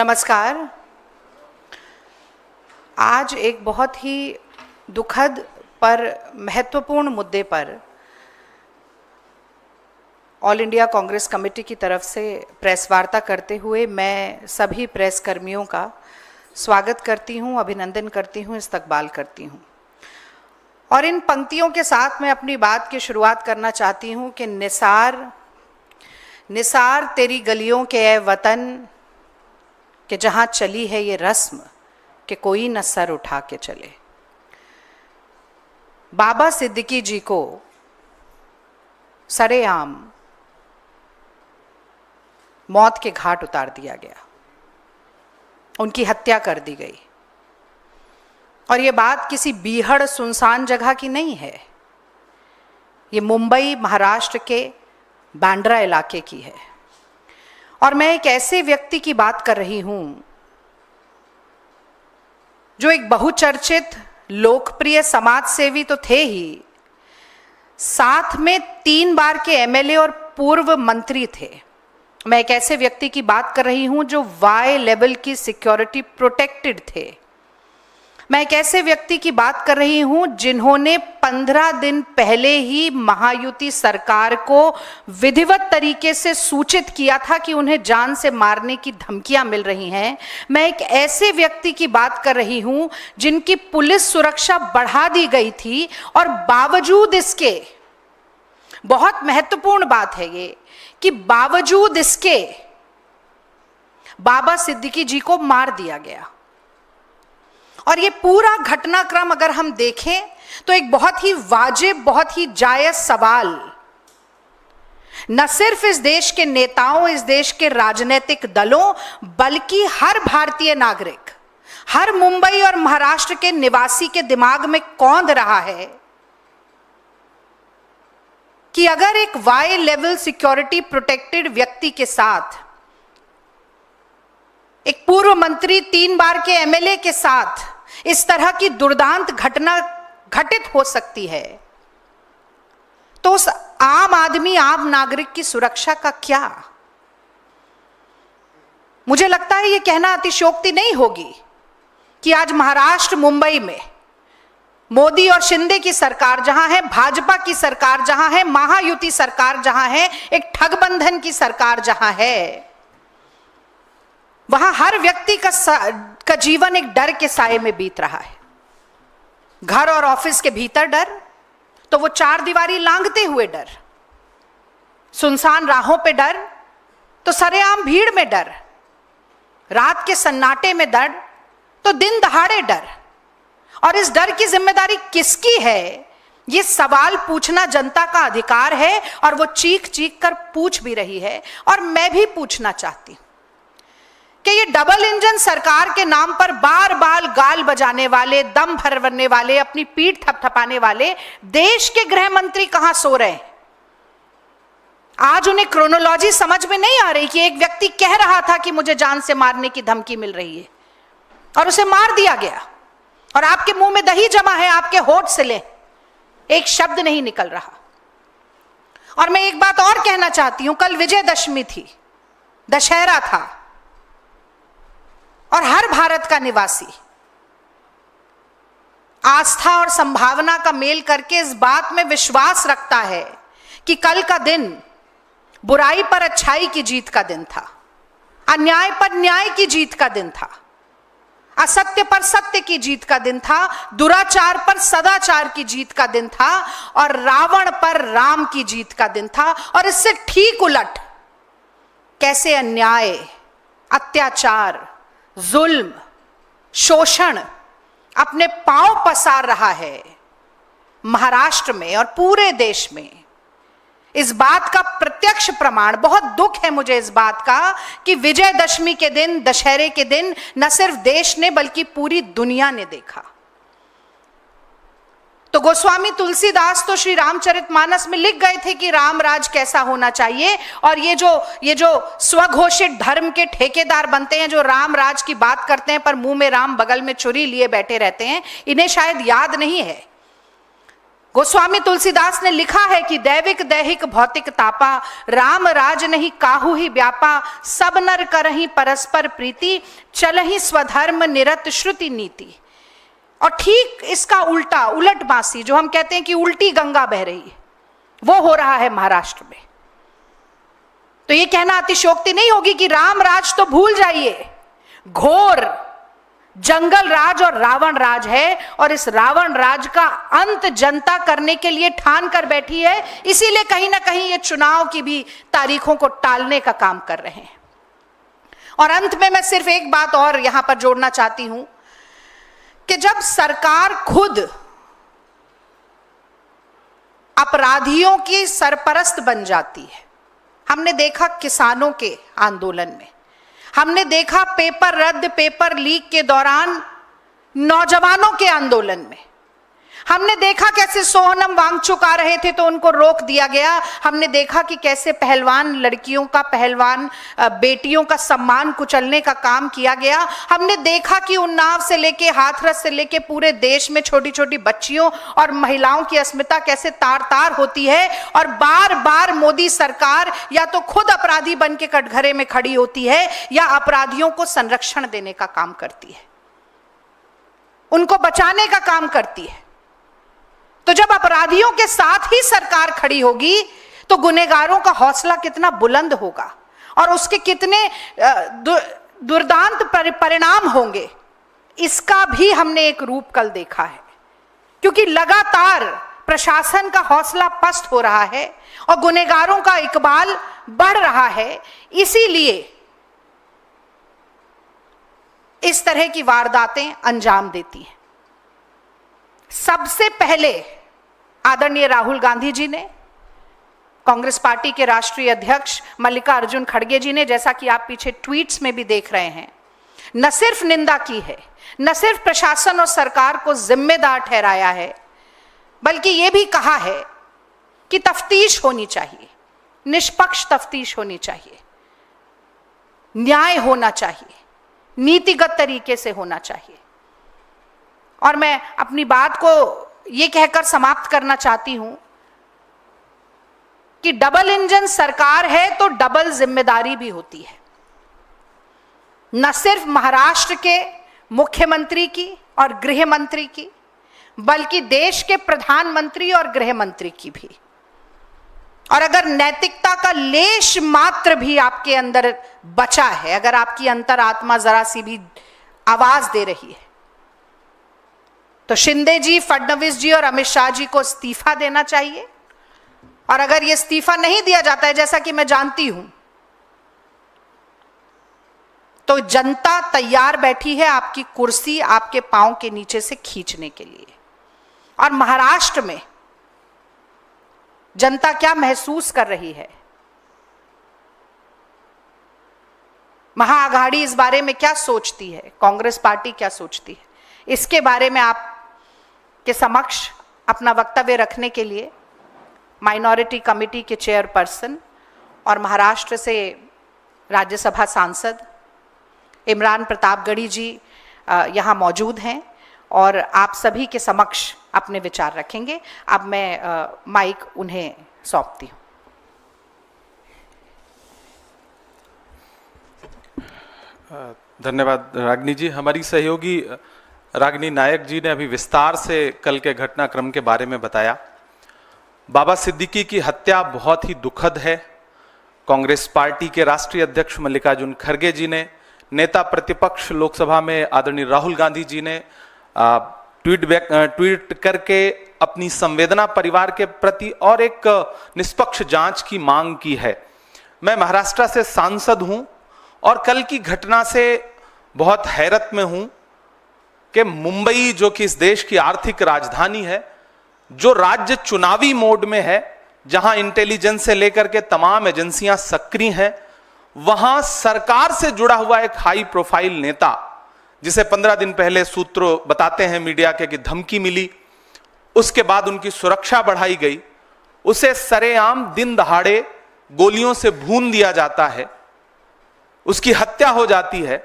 नमस्कार। आज एक बहुत ही दुखद पर महत्वपूर्ण मुद्दे पर ऑल इंडिया कांग्रेस कमेटी की तरफ से प्रेस वार्ता करते हुए मैं सभी प्रेस कर्मियों का स्वागत करती हूं, अभिनंदन करती हूं, इस्तकबाल करती हूं। और इन पंक्तियों के साथ मैं अपनी बात की शुरुआत करना चाहती हूं कि निसार तेरी गलियों के ए वतन कि जहां चली है ये रस्म कि कोई न सर उठा के चले। बाबा सिद्दीकी जी को सरेआम मौत के घाट उतार दिया गया, उनकी हत्या कर दी गई। और ये बात किसी बीहड़ सुनसान जगह की नहीं है, ये मुंबई महाराष्ट्र के बांद्रा इलाके की है। और मैं एक ऐसे व्यक्ति की बात कर रही हूं जो एक बहुचर्चित लोकप्रिय समाज सेवी तो थे ही, साथ में 3 बार के एमएलए और पूर्व मंत्री थे। मैं एक ऐसे व्यक्ति की बात कर रही हूं जो वाई लेवल की सिक्योरिटी प्रोटेक्टेड थे। मैं एक ऐसे व्यक्ति की बात कर रही हूं जिन्होंने 15 दिन पहले ही महायुति सरकार को विधिवत तरीके से सूचित किया था कि उन्हें जान से मारने की धमकियां मिल रही हैं। मैं एक ऐसे व्यक्ति की बात कर रही हूं जिनकी पुलिस सुरक्षा बढ़ा दी गई थी और बावजूद इसके, बहुत महत्वपूर्ण बात है ये, कि बावजूद इसके बाबा सिद्दीकी जी को मार दिया गया। और ये पूरा घटनाक्रम अगर हम देखें तो एक बहुत ही वाजिब, बहुत ही जायज सवाल न सिर्फ इस देश के नेताओं, इस देश के राजनीतिक दलों, बल्कि हर भारतीय नागरिक, हर मुंबई और महाराष्ट्र के निवासी के दिमाग में कौंध रहा है कि अगर एक वाई लेवल सिक्योरिटी प्रोटेक्टेड व्यक्ति के साथ, एक पूर्व मंत्री, 3 बार के एमएलए के साथ इस तरह की दुर्दांत घटना घटित हो सकती है, तो उस आम आदमी, आम नागरिक की सुरक्षा का क्या? मुझे लगता है यह कहना अतिशयोक्ति नहीं होगी कि आज महाराष्ट्र, मुंबई में मोदी और शिंदे की सरकार जहां है, भाजपा की सरकार जहां है, महायुति सरकार जहां है, एक ठगबंधन की सरकार जहां है, वहां हर व्यक्ति का जीवन एक डर के साए में बीत रहा है। घर और ऑफिस के भीतर डर, तो वो 4 दीवारी लांघते हुए डर, सुनसान राहों पे डर, तो सरेआम भीड़ में डर, रात के सन्नाटे में डर, तो दिन दहाड़े डर। और इस डर की जिम्मेदारी किसकी है? ये सवाल पूछना जनता का अधिकार है और वो चीख चीख कर पूछ भी रही है। और मैं भी पूछना चाहती हूं कि ये डबल इंजन सरकार के नाम पर बार बार गाल बजाने वाले, दम भरने वाले, अपनी पीठ थपथपाने वाले देश के गृह मंत्री कहां सो रहे हैं? आज उन्हें क्रोनोलॉजी समझ में नहीं आ रही कि एक व्यक्ति कह रहा था कि मुझे जान से मारने की धमकी मिल रही है और उसे मार दिया गया, और आपके मुंह में दही जमा है, आपके होठ से ले एक शब्द नहीं निकल रहा। और मैं एक बात और कहना चाहती हूं, कल विजयदशमी थी, दशहरा था, और हर भारत का निवासी आस्था और संभावना का मेल करके इस बात में विश्वास रखता है कि कल का दिन बुराई पर अच्छाई की जीत का दिन था, अन्याय पर न्याय की जीत का दिन था, असत्य पर सत्य की जीत का दिन था, दुराचार पर सदाचार की जीत का दिन था, और रावण पर राम की जीत का दिन था। और इससे ठीक उलट कैसे अन्याय, अत्याचार, जुल्म, शोषण अपने पांव पसार रहा है महाराष्ट्र में और पूरे देश में। इस बात का प्रत्यक्ष प्रमाण, बहुत दुख है मुझे इस बात का, कि विजयदशमी के दिन, दशहरे के दिन न सिर्फ देश ने बल्कि पूरी दुनिया ने देखा। तो गोस्वामी तुलसीदास तो श्री रामचरितमानस में लिख गए थे कि राम राज कैसा होना चाहिए। और ये जो स्वघोषित धर्म के ठेकेदार बनते हैं, जो राम राज की बात करते हैं पर मुंह में राम, बगल में छुरी लिए बैठे रहते हैं, इन्हें शायद याद नहीं है गोस्वामी तुलसीदास ने लिखा है कि दैविक दैहिक भौतिक तापा, राम राज नहीं काहू ही व्यापा, सब नर करही परस्पर प्रीति, चलही स्वधर्म निरत श्रुति नीति। और ठीक इसका उल्टा, उलट बांसी, जो हम कहते हैं कि उल्टी गंगा बह रही है, वो हो रहा है महाराष्ट्र में। तो ये कहना अतिशयोक्ति नहीं होगी कि राम राज तो भूल जाइए, घोर जंगल राज और रावण राज है, और इस रावण राज का अंत जनता करने के लिए ठान कर बैठी है। इसीलिए कहीं ना कहीं ये चुनाव की भी तारीखों को टालने का काम कर रहे हैं। और अंत में मैं सिर्फ एक बात और यहां पर जोड़ना चाहती हूं कि जब सरकार खुद अपराधियों की सरपरस्त बन जाती है, हमने देखा किसानों के आंदोलन में, हमने देखा पेपर रद्द पेपर लीक के दौरान नौजवानों के आंदोलन में, हमने देखा कैसे सोहनम वांगचुक आ रहे थे तो उनको रोक दिया गया, हमने देखा कि कैसे पहलवान लड़कियों का, पहलवान बेटियों का सम्मान कुचलने का काम किया गया, हमने देखा कि उन्नाव से लेके हाथरस से लेके पूरे देश में छोटी छोटी बच्चियों और महिलाओं की अस्मिता कैसे तार तार होती है, और बार बार मोदी सरकार या तो खुद अपराधी बन के कटघरे में खड़ी होती है या अपराधियों को संरक्षण देने का काम करती है, उनको बचाने का काम करती है। तो जब अपराधियों के साथ ही सरकार खड़ी होगी तो गुनहगारों का हौसला कितना बुलंद होगा और उसके कितने दुर्दांत परिणाम होंगे, इसका भी हमने एक रूप कल देखा है। क्योंकि लगातार प्रशासन का हौसला पस्त हो रहा है और गुनहगारों का इकबाल बढ़ रहा है, इसीलिए इस तरह की वारदातें अंजाम देती हैं। सबसे पहले आदरणीय राहुल गांधी जी ने, कांग्रेस पार्टी के राष्ट्रीय अध्यक्ष मल्लिकार्जुन खड़गे जी ने, जैसा कि आप पीछे ट्वीट्स में भी देख रहे हैं, न सिर्फ निंदा की है, न सिर्फ प्रशासन और सरकार को जिम्मेदार ठहराया है, बल्कि यह भी कहा है कि तफ्तीश होनी चाहिए, निष्पक्ष तफ्तीश होनी चाहिए, न्याय होना चाहिए, नीतिगत तरीके से होना चाहिए। और मैं अपनी बात को यह कहकर समाप्त करना चाहती हूं कि डबल इंजन सरकार है तो डबल जिम्मेदारी भी होती है, न सिर्फ महाराष्ट्र के मुख्यमंत्री की और गृह मंत्री की, बल्कि देश के प्रधानमंत्री और गृह मंत्री की भी। और अगर नैतिकता का लेश मात्र भी आपके अंदर बचा है, अगर आपकी अंतरात्मा जरा सी भी आवाज दे रही है, तो शिंदे जी, फडणवीस जी और अमित शाह जी को इस्तीफा देना चाहिए। और अगर यह इस्तीफा नहीं दिया जाता है, जैसा कि मैं जानती हूं, तो जनता तैयार बैठी है आपकी कुर्सी आपके पांव के नीचे से खींचने के लिए। और महाराष्ट्र में जनता क्या महसूस कर रही है, महाआघाड़ी इस बारे में क्या सोचती है, कांग्रेस पार्टी क्या सोचती है, इसके बारे में आप के समक्ष अपना वक्तव्य रखने के लिए माइनॉरिटी कमेटी के चेयरपर्सन और महाराष्ट्र से राज्यसभा सांसद इमरान प्रतापगढ़ी जी यहाँ मौजूद हैं और आप सभी के समक्ष अपने विचार रखेंगे। अब मैं माइक उन्हें सौंपती हूँ। धन्यवाद रागिनी जी। हमारी सहयोगी रागिनी नायक जी ने अभी विस्तार से कल के घटनाक्रम के बारे में बताया। बाबा सिद्दीकी की हत्या बहुत ही दुखद है। कांग्रेस पार्टी के राष्ट्रीय अध्यक्ष मल्लिकार्जुन खड़गे जी ने, नेता प्रतिपक्ष लोकसभा में आदरणीय राहुल गांधी जी ने ट्वीट करके अपनी संवेदना परिवार के प्रति और एक निष्पक्ष जांच की मांग की है। मैं महाराष्ट्र से सांसद हूं और कल की घटना से बहुत हैरत में हूं कि मुंबई, जो कि इस देश की आर्थिक राजधानी है, जो राज्य चुनावी मोड में है, जहां इंटेलिजेंस से लेकर के तमाम एजेंसियां सक्रिय हैं, वहां सरकार से जुड़ा हुआ एक हाई प्रोफाइल नेता, जिसे 15 दिन पहले सूत्र बताते हैं मीडिया के कि धमकी मिली, उसके बाद उनकी सुरक्षा बढ़ाई गई, उसे सरेआम दिन दहाड़े गोलियों से भून दिया जाता है, उसकी हत्या हो जाती है।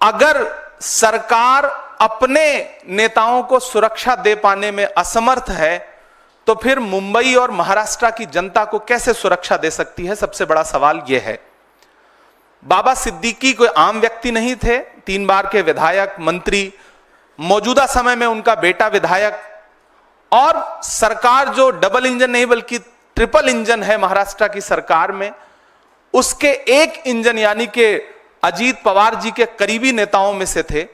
अगर सरकार अपने नेताओं को सुरक्षा दे पाने में असमर्थ है, तो फिर मुंबई और महाराष्ट्र की जनता को कैसे सुरक्षा दे सकती है? सबसे बड़ा सवाल यह है। बाबा सिद्दीकी कोई आम व्यक्ति नहीं थे, 3 बार के विधायक, मंत्री, मौजूदा समय में उनका बेटा विधायक, और सरकार जो डबल इंजन नहीं बल्कि ट्रिपल इंजन है महाराष्ट्र की सरकार में, उसके एक इंजन यानी कि अजीत पवार जी के करीबी नेताओं में से थे,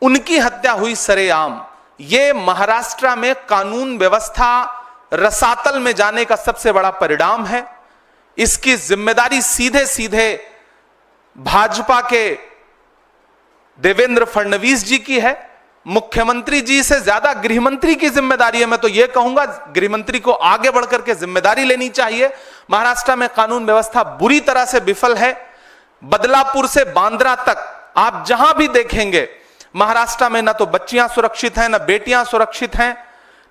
उनकी हत्या हुई सरेआम। यह महाराष्ट्र में कानून व्यवस्था रसातल में जाने का सबसे बड़ा परिणाम है। इसकी जिम्मेदारी सीधे सीधे भाजपा के देवेंद्र फडणवीस जी की है। मुख्यमंत्री जी से ज्यादा गृहमंत्री की जिम्मेदारी है। मैं तो यह कहूंगा गृहमंत्री को आगे बढ़कर के जिम्मेदारी लेनी चाहिए। महाराष्ट्र में कानून व्यवस्था बुरी तरह से विफल है। बदलापुर से बांद्रा तक आप जहां भी देखेंगे महाराष्ट्र में ना तो बच्चियां सुरक्षित हैं, ना बेटियां सुरक्षित हैं,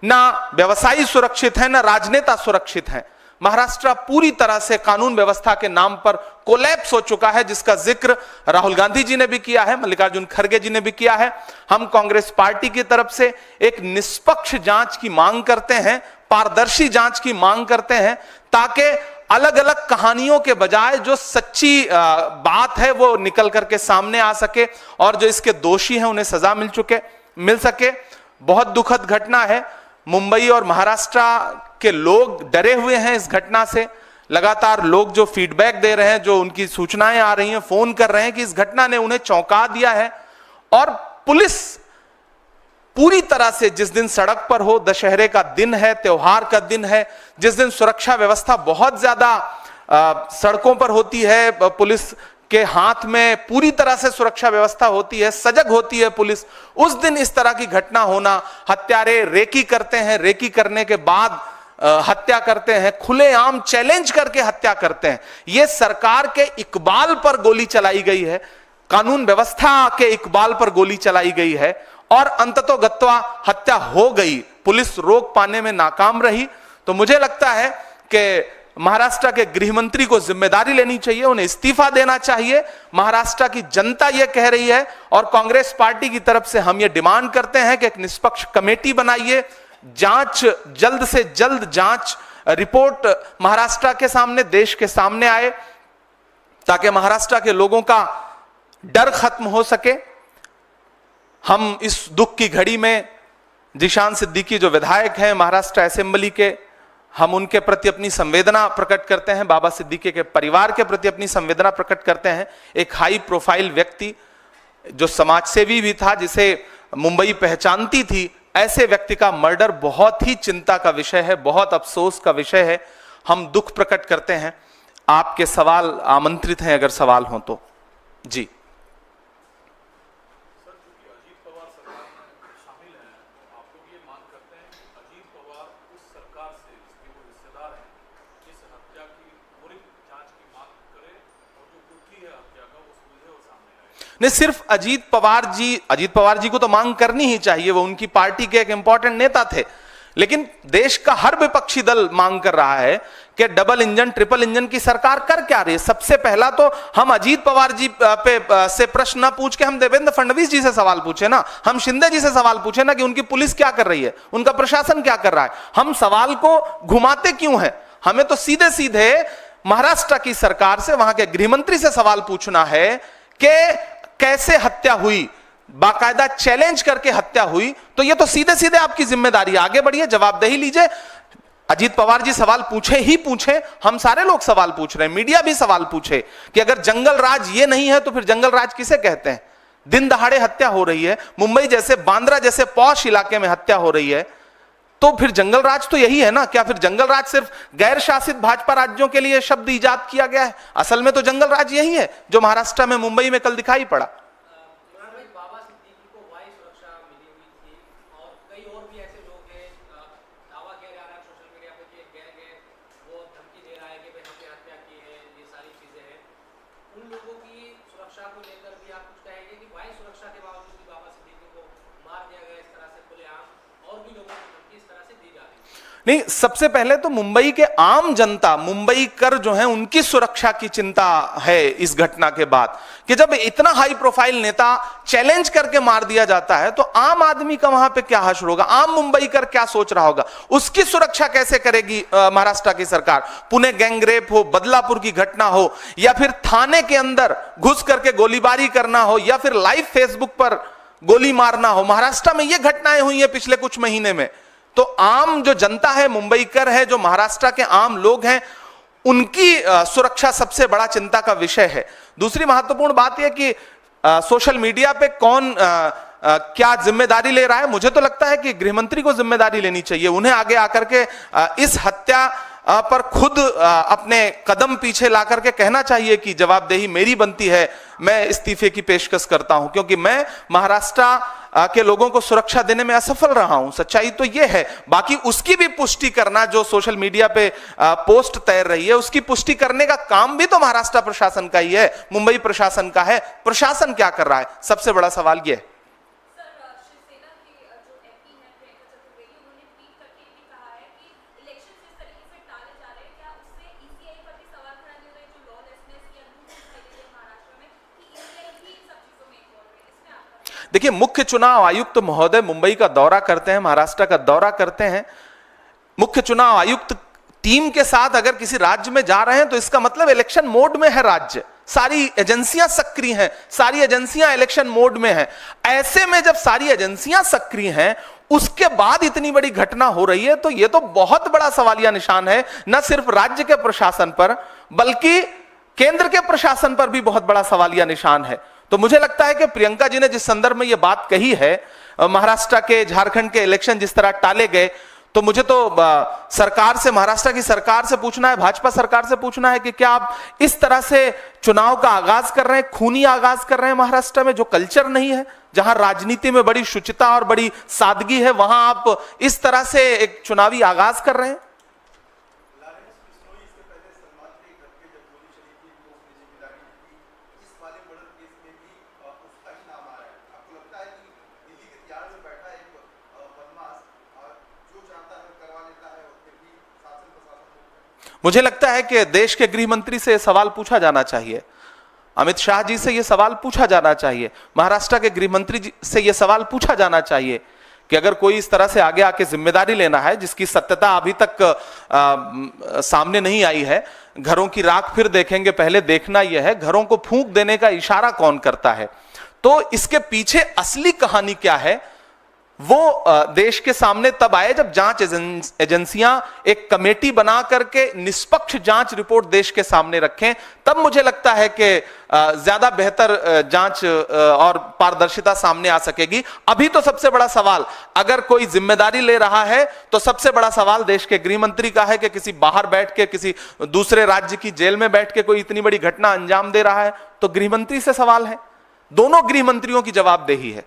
ना व्यवसायी सुरक्षित हैं, ना राजनेता सुरक्षित हैं। महाराष्ट्र पूरी तरह से कानून व्यवस्था के नाम पर कोलैप्स हो चुका है, जिसका जिक्र राहुल गांधी जी ने भी किया है, मल्लिकार्जुन खड़गे जी ने भी किया है। हम कांग्रेस पार्टी की तरफ से एक निष्पक्ष जांच की मांग करते हैं, पारदर्शी जांच की मांग करते हैं, ताकि अलग अलग कहानियों के बजाय जो सच्ची बात है वो निकल करके सामने आ सके और जो इसके दोषी हैं उन्हें सजा मिल सके। बहुत दुखद घटना है। मुंबई और महाराष्ट्र के लोग डरे हुए हैं इस घटना से। लगातार लोग जो फीडबैक दे रहे हैं, जो उनकी सूचनाएं आ रही हैं, फोन कर रहे हैं कि इस घटना ने उन्हें चौंका दिया है। और पुलिस पूरी तरह से, जिस दिन सड़क पर हो, दशहरे का दिन है, त्योहार का दिन है, जिस दिन सुरक्षा व्यवस्था बहुत ज्यादा सड़कों पर होती है, पुलिस के हाथ में पूरी तरह से सुरक्षा व्यवस्था होती है, सजग होती है पुलिस, उस दिन इस तरह की घटना होना, हत्यारे रेकी करते हैं, रेकी करने के बाद हत्या करते हैं, खुलेआम चैलेंज करके हत्या करते हैं। यह सरकार के इकबाल पर गोली चलाई गई है, कानून व्यवस्था के इकबाल पर गोली चलाई गई है और अंततोगत्वा हत्या हो गई। पुलिस रोक पाने में नाकाम रही। तो मुझे लगता है कि महाराष्ट्र के गृह मंत्री को जिम्मेदारी लेनी चाहिए, उन्हें इस्तीफा देना चाहिए। महाराष्ट्र की जनता यह कह रही है और कांग्रेस पार्टी की तरफ से हम यह डिमांड करते हैं कि एक निष्पक्ष कमेटी बनाइए, जांच, जल्द से जल्द जांच रिपोर्ट महाराष्ट्र के सामने, देश के सामने आए, ताकि महाराष्ट्र के लोगों का डर खत्म हो सके। हम इस दुख की घड़ी में जिशान सिद्दीकी जो विधायक हैं महाराष्ट्र असेंबली के, हम उनके प्रति अपनी संवेदना प्रकट करते हैं, बाबा सिद्दीकी के परिवार के प्रति अपनी संवेदना प्रकट करते हैं। एक हाई प्रोफाइल व्यक्ति जो समाजसेवी भी था, जिसे मुंबई पहचानती थी, ऐसे व्यक्ति का मर्डर बहुत ही चिंता का विषय है, बहुत अफसोस का विषय है। हम दुख प्रकट करते हैं। आपके सवाल आमंत्रित हैं, अगर सवाल हो तो। जी। नहीं, सिर्फ अजीत पवार जी को तो मांग करनी ही चाहिए, वो उनकी पार्टी के एक इंपॉर्टेंट नेता थे, लेकिन देश का हर विपक्षी दल मांग कर रहा है कि डबल इंजन, ट्रिपल इंजन की सरकार कर क्या रही है। सबसे पहला तो हम अजीत पवार जी पे से प्रश्न ना पूछ के हम देवेंद्र फडणवीस जी से सवाल पूछे ना, हम शिंदे जी से सवाल पूछे ना कि उनकी पुलिस क्या कर रही है, उनका प्रशासन क्या कर रहा है। हम सवाल को घुमाते क्यों है? हमें तो सीधे सीधे महाराष्ट्र की सरकार से, वहां के गृहमंत्री से सवाल पूछना है कि कैसे हत्या हुई, बाकायदा चैलेंज करके हत्या हुई। तो ये तो सीधे सीधे आपकी जिम्मेदारी है, आगे बढ़िए, जवाबदेही लीजिए। अजीत पवार जी सवाल पूछे ही पूछे, हम सारे लोग सवाल पूछ रहे हैं, मीडिया भी सवाल पूछे कि अगर जंगल राज ये नहीं है तो फिर जंगल राज किसे कहते हैं? दिन दहाड़े हत्या हो रही है, मुंबई जैसे, बांद्रा जैसे पॉश इलाके में हत्या हो रही है, तो फिर जंगल राज तो यही है ना? क्या फिर जंगल राज सिर्फ गैर शासित भाजपा राज्यों के लिए शब्द इजाद किया गया है? असल में तो जंगल राज यही है जो महाराष्ट्र में, मुंबई में कल दिखाई पड़ा। नहीं, सबसे पहले तो मुंबई के आम जनता, मुंबई कर जो है उनकी सुरक्षा की चिंता है इस घटना के बाद, कि जब इतना हाई प्रोफाइल नेता चैलेंज करके मार दिया जाता है तो आम आदमी का वहां पे क्या हश्र होगा, आम मुंबई कर क्या सोच रहा होगा, उसकी सुरक्षा कैसे करेगी महाराष्ट्र की सरकार। पुणे गैंगरेप हो, बदलापुर की घटना हो, या फिर थाने के अंदर घुस करके गोलीबारी करना हो, या फिर लाइव फेसबुक पर गोली मारना हो, महाराष्ट्र में ये घटनाएं हुई हैं पिछले कुछ महीने में। तो आम जो जनता है, मुंबई कर है, जो महाराष्ट्र के आम लोग हैं, उनकी सुरक्षा सबसे बड़ा चिंता का विषय है। दूसरी महत्वपूर्ण बात यह कि सोशल मीडिया पे कौन क्या जिम्मेदारी ले रहा है। मुझे तो लगता है कि गृहमंत्री को जिम्मेदारी लेनी चाहिए, उन्हें आगे आकर के इस हत्या पर खुद अपने कदम पीछे ला करके कहना चाहिए कि जवाबदेही मेरी बनती है, मैं इस्तीफे की पेशकश करता हूं, क्योंकि मैं महाराष्ट्र के लोगों को सुरक्षा देने में असफल रहा हूं। सच्चाई तो यह है। बाकी उसकी भी पुष्टि करना, जो सोशल मीडिया पे पोस्ट तैर रही है, उसकी पुष्टि करने का काम भी तो महाराष्ट्र प्रशासन का ही है, मुंबई प्रशासन का है। प्रशासन क्या कर रहा है, सबसे बड़ा सवाल यह है। देखिए, मुख्य चुनाव आयुक्त महोदय मुंबई का दौरा करते हैं, महाराष्ट्र का दौरा करते हैं। मुख्य चुनाव आयुक्त टीम के साथ अगर किसी राज्य में जा रहे हैं तो इसका मतलब इलेक्शन मोड में है राज्य, सारी एजेंसियां सक्रिय हैं, सारी एजेंसियां इलेक्शन मोड में हैं। ऐसे में जब सारी एजेंसियां सक्रिय हैं, उसके बाद इतनी बड़ी घटना हो रही है, तो यह तो बहुत बड़ा सवालिया निशान है, न सिर्फ राज्य के प्रशासन पर बल्कि केंद्र के प्रशासन पर भी बहुत बड़ा सवालिया निशान है। तो मुझे लगता है कि प्रियंका जी ने जिस संदर्भ में यह बात कही है, महाराष्ट्र के, झारखंड के इलेक्शन जिस तरह टाले गए, तो मुझे तो सरकार से, महाराष्ट्र की सरकार से पूछना है, भाजपा सरकार से पूछना है कि क्या आप इस तरह से चुनाव का आगाज कर रहे हैं, खूनी आगाज कर रहे हैं महाराष्ट्र में, जो कल्चर नहीं है, जहां राजनीति में बड़ी शुचिता और बड़ी सादगी है, वहां आप इस तरह से एक चुनावी आगाज कर रहे हैं। मुझे लगता है कि देश के गृह मंत्री से यह सवाल पूछा जाना चाहिए, अमित शाह जी से यह सवाल पूछा जाना चाहिए, महाराष्ट्र के गृह मंत्री से यह सवाल पूछा जाना चाहिए कि अगर कोई इस तरह से आगे आके जिम्मेदारी लेना है जिसकी सत्यता अभी तक सामने नहीं आई है, घरों की राख फिर देखेंगे, पहले देखना यह है घरों को फूंक देने का इशारा कौन करता है। तो इसके पीछे असली कहानी क्या है, वो देश के सामने तब आए जब जांच एजेंसियां एक कमेटी बना करके निष्पक्ष जांच रिपोर्ट देश के सामने रखें, तब मुझे लगता है कि ज्यादा बेहतर जांच और पारदर्शिता सामने आ सकेगी। अभी तो सबसे बड़ा सवाल, अगर कोई जिम्मेदारी ले रहा है तो सबसे बड़ा सवाल देश के गृह मंत्री का है कि किसी बाहर बैठ के, किसी दूसरे राज्य की जेल में बैठ के कोई इतनी बड़ी घटना अंजाम दे रहा है, तो गृह मंत्री से सवाल है, दोनों गृह मंत्रियों की जवाबदेही है।